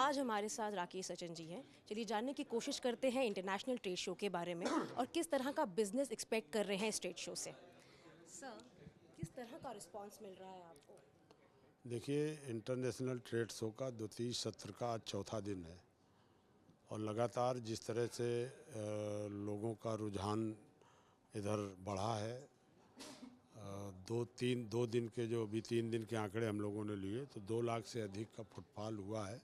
आज हमारे साथ राकेश सचिन जी हैं। चलिए जानने की कोशिश करते हैं इंटरनेशनल ट्रेड शो के बारे में और किस तरह का बिजनेस एक्सपेक्ट कर रहे हैं इस ट्रेड शो से। सर, किस तरह का रिस्पांस मिल रहा है आपको? देखिए, इंटरनेशनल ट्रेड शो का द्वितीय सत्र का आज चौथा दिन है और लगातार जिस तरह से लोगों का रुझान इधर बढ़ा है। दो दिन के जो अभी 3 दिन के आंकड़े हम लोगों ने लिए तो 2 लाख से अधिक का फुटफॉल हुआ है।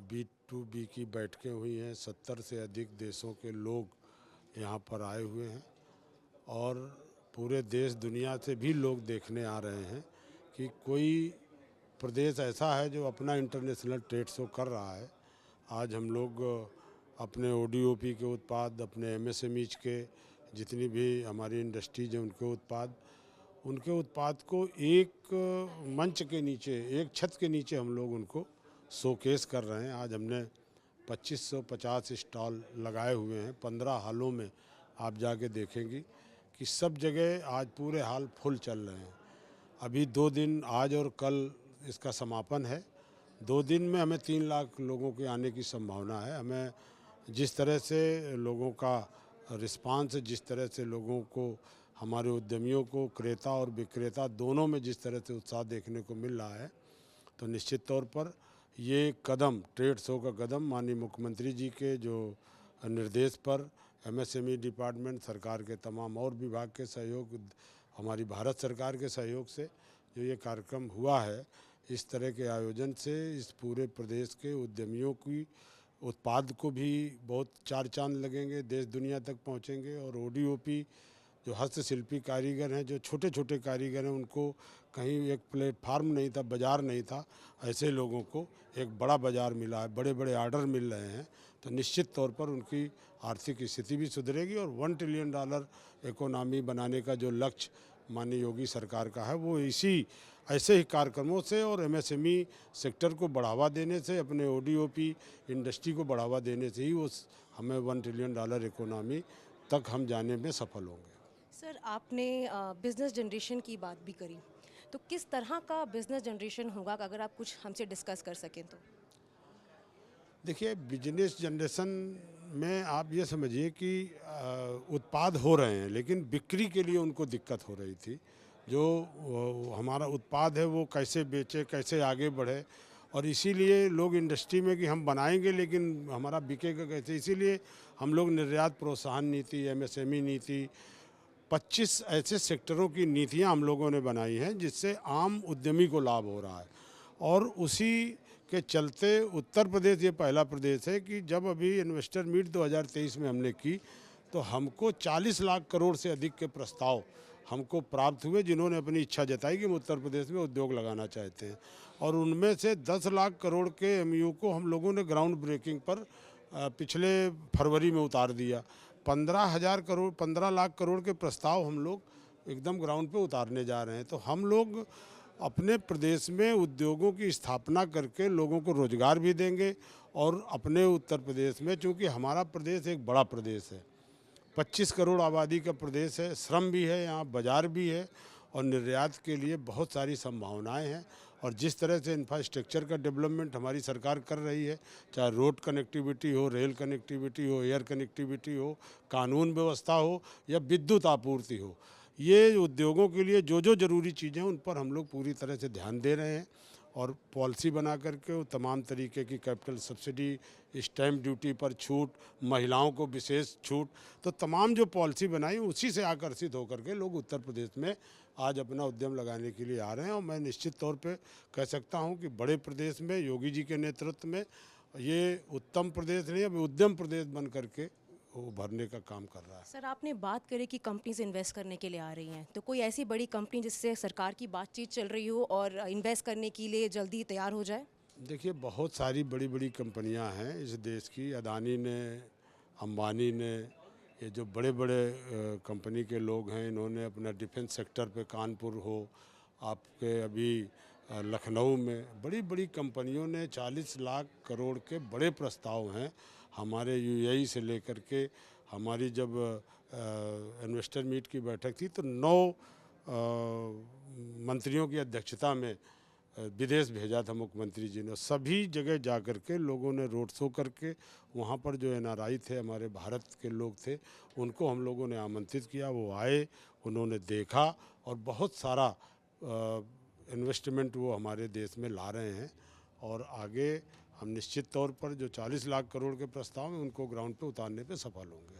B2B की बैठकें हुई हैं, 70 से अधिक देशों के लोग यहाँ पर आए हुए हैं और पूरे देश दुनिया से भी लोग देखने आ रहे हैं कि कोई प्रदेश ऐसा है जो अपना इंटरनेशनल ट्रेड शो कर रहा है। आज हम लोग अपने ODOP के उत्पाद, अपने MSMEज के जितनी भी हमारी इंडस्ट्रीज हैं उनके उत्पाद को एक मंच के नीचे, एक छत के नीचे हम लोग उनको शोकेस कर रहे हैं। आज हमने 2550 स्टॉल लगाए हुए हैं 15 हालों में। आप जाके देखेंगी कि सब जगह आज पूरे हाल फुल चल रहे हैं। अभी 2 दिन आज और कल इसका समापन है। 2 दिन में हमें 3 लाख लोगों के आने की संभावना है। हमें जिस तरह से लोगों का रिस्पांस, जिस तरह से लोगों को, हमारे उद्यमियों को, क्रेता और विक्रेता दोनों में जिस तरह से उत्साह देखने को मिल रहा है, तो निश्चित तौर पर ये कदम, ट्रेड शो का कदम माननीय मुख्यमंत्री जी के जो निर्देश पर MSME डिपार्टमेंट, सरकार के तमाम और विभाग के सहयोग, हमारी भारत सरकार के सहयोग से जो ये कार्यक्रम हुआ है, इस तरह के आयोजन से इस पूरे प्रदेश के उद्यमियों की उत्पाद को भी बहुत चार चांद लगेंगे, देश दुनिया तक पहुंचेंगे। और ODOP जो हस्तशिल्पी कारीगर हैं, जो छोटे छोटे कारीगर हैं, उनको कहीं एक प्लेटफार्म नहीं था, बाज़ार नहीं था, ऐसे लोगों को एक बड़ा बाज़ार मिला है, बड़े बड़े आर्डर मिल रहे हैं। तो निश्चित तौर पर उनकी आर्थिक स्थिति भी सुधरेगी और $1 ट्रिलियन इकोनॉमी बनाने का जो लक्ष्य माननीय योगी सरकार का है, वो ऐसे ही कार्यक्रमों से और MSME सेक्टर को बढ़ावा देने से, अपने ODOP इंडस्ट्री को बढ़ावा देने से ही हमें $1 ट्रिलियन इकोनॉमी तक हम जाने में सफल होंगे। सर, आपने बिजनेस जनरेशन की बात भी करी, तो किस तरह का बिजनेस जनरेशन होगा अगर आप कुछ हमसे डिस्कस कर सकें तो? देखिए, बिजनेस जनरेशन में आप ये समझिए कि उत्पाद हो रहे हैं लेकिन बिक्री के लिए उनको दिक्कत हो रही थी। जो हमारा उत्पाद है वो कैसे बेचे, कैसे आगे बढ़े, और इसीलिए लोग इंडस्ट्री में कि हम बनाएंगे लेकिन हमारा बिकेगा कैसे, इसीलिए हम लोग निर्यात प्रोत्साहन नीति, MSME नीति, 25 ऐसे सेक्टरों की नीतियां हम लोगों ने बनाई हैं जिससे आम उद्यमी को लाभ हो रहा है। और उसी के चलते उत्तर प्रदेश ये पहला प्रदेश है कि जब अभी इन्वेस्टर मीट 2023 में हमने की तो हमको 40 लाख करोड़ से अधिक के प्रस्ताव हमको प्राप्त हुए, जिन्होंने अपनी इच्छा जताई कि हम उत्तर प्रदेश में उद्योग लगाना चाहते हैं। और उनमें से 10 लाख करोड़ के MOU को हम लोगों ने ग्राउंड ब्रेकिंग पर पिछले फरवरी में उतार दिया। 15 लाख करोड़ के प्रस्ताव हम लोग एकदम ग्राउंड पे उतारने जा रहे हैं। तो हम लोग अपने प्रदेश में उद्योगों की स्थापना करके लोगों को रोजगार भी देंगे। और अपने उत्तर प्रदेश में, चूँकि हमारा प्रदेश एक बड़ा प्रदेश है, 25 करोड़ आबादी का प्रदेश है, श्रम भी है, यहाँ बाजार भी है और निर्यात के लिए बहुत सारी संभावनाएं हैं। और जिस तरह से इंफ्रास्ट्रक्चर का डेवलपमेंट हमारी सरकार कर रही है, चाहे रोड कनेक्टिविटी हो, रेल कनेक्टिविटी हो, एयर कनेक्टिविटी हो, कानून व्यवस्था हो या विद्युत आपूर्ति हो, ये उद्योगों के लिए जो जो ज़रूरी चीज़ें हैं उन पर हम लोग पूरी तरह से ध्यान दे रहे हैं। और पॉलिसी बना करके वो तमाम तरीके की कैपिटल सब्सिडी, स्टैम्प ड्यूटी पर छूट, महिलाओं को विशेष छूट, तो तमाम जो पॉलिसी बनाई उसी से आकर्षित होकर के लोग उत्तर प्रदेश में आज अपना उद्यम लगाने के लिए आ रहे हैं। और मैं निश्चित तौर पे कह सकता हूं कि बड़े प्रदेश में योगी जी के नेतृत्व में ये उत्तम प्रदेश नहीं, अब उद्यम प्रदेश बन करके वो भरने का काम कर रहा है। सर, आपने बात करी कि कंपनीज इन्वेस्ट करने के लिए आ रही हैं, तो कोई ऐसी बड़ी कंपनी जिससे सरकार की बातचीत चल रही हो और इन्वेस्ट करने के लिए जल्दी तैयार हो जाए? देखिए, बहुत सारी बड़ी बड़ी कंपनियां हैं इस देश की। अदानी ने, अंबानी ने, ये जो बड़े बड़े कंपनी के लोग हैं, इन्होंने अपना डिफेंस सेक्टर पे, कानपुर हो, आपके अभी लखनऊ में बड़ी बड़ी कंपनियों ने 40 लाख करोड़ के बड़े प्रस्ताव हैं। हमारे UAE से लेकर के, हमारी जब इन्वेस्टर मीट की बैठक थी तो 9 मंत्रियों की अध्यक्षता में विदेश भेजा था मुख्यमंत्री जी ने। सभी जगह जा कर के लोगों ने रोड शो करके वहाँ पर जो एनआरआई थे, हमारे भारत के लोग थे, उनको हम लोगों ने आमंत्रित किया। वो आए, उन्होंने देखा और बहुत सारा इन्वेस्टमेंट वो हमारे देश में ला रहे हैं। और आगे हम निश्चित तौर पर जो 40 लाख करोड़ के प्रस्ताव हैं उनको ग्राउंड पे उतारने पे सफल होंगे।